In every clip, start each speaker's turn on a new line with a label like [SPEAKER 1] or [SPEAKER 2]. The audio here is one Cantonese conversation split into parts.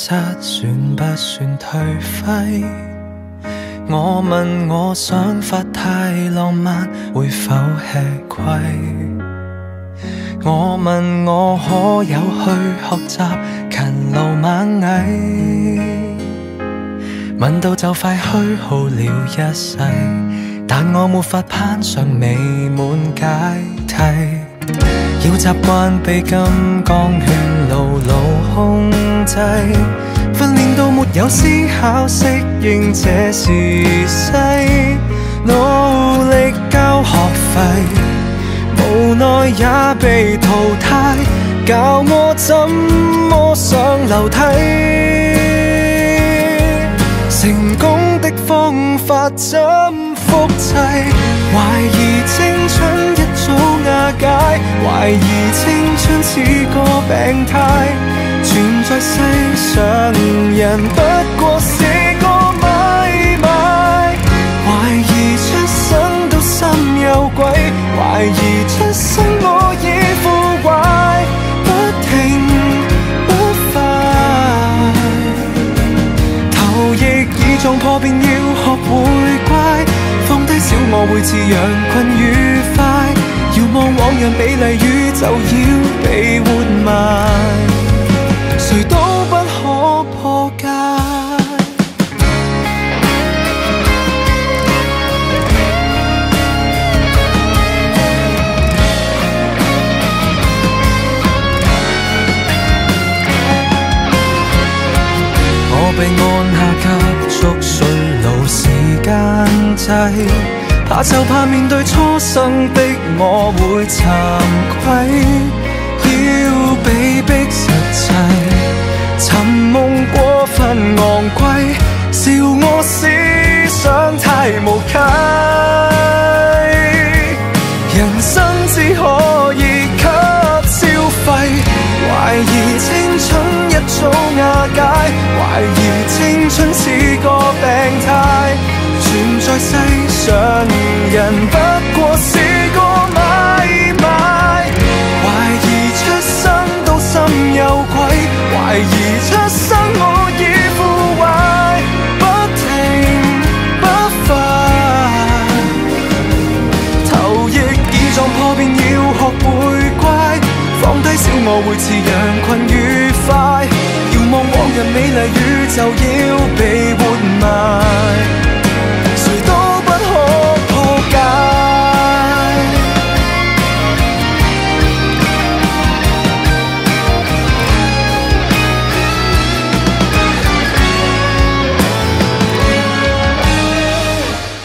[SPEAKER 1] 失算不算頹廢？我問我想法太浪漫，會否吃虧？我問我可有去學習勤勞螞蟻？問到就快虛耗了一世，但我沒法攀上美滿階梯。要習慣被金剛圈牢牢控制，訓練到沒有思考，適應這時勢，努力交學費，無奈也被淘汰，教我怎麼上樓梯。成功的方法怎複製？懷疑青春一早瓦解，懷疑青春似個病態，存在世上人不過是個買賣。懷疑出生到心有鬼，懷疑出生我已腐壞，不停不快。頭翼已撞破便要學會乖，放低小我會似羊群愉快，遙望往日美麗宇宙要被活埋，誰都不可破解。我被按下急速衰老時間掣，怕就怕面對初生的我會慚愧，要被逼實際，尋夢過分昂貴，笑我思想太無稽，人生只可以給消費，懷疑青春一早瓦解，懷疑青春似個病態，存在世上人不過是個買賣，懷疑出生到心有鬼，懷疑出生我已腐壞，不停不快，頭翼已撞破便要學會乖，放低小我會似羊群愉快，遙望往日美麗宇宙要被活埋，誰都不可破解。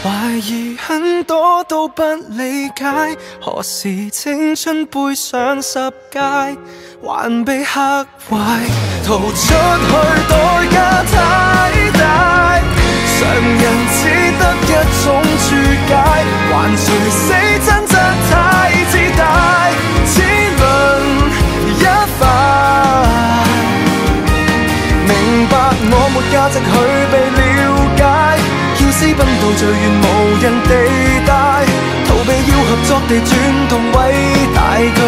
[SPEAKER 1] 懷疑很多都不理解，何時青春背上10屆，還被嚇壞，逃出去代價太大，常人只得一種注解，還誰死真則太自大，只論一塊，明白我沒價值去被了解，要私奔到最遠無人地帶，逃避要合作地轉動偉大巨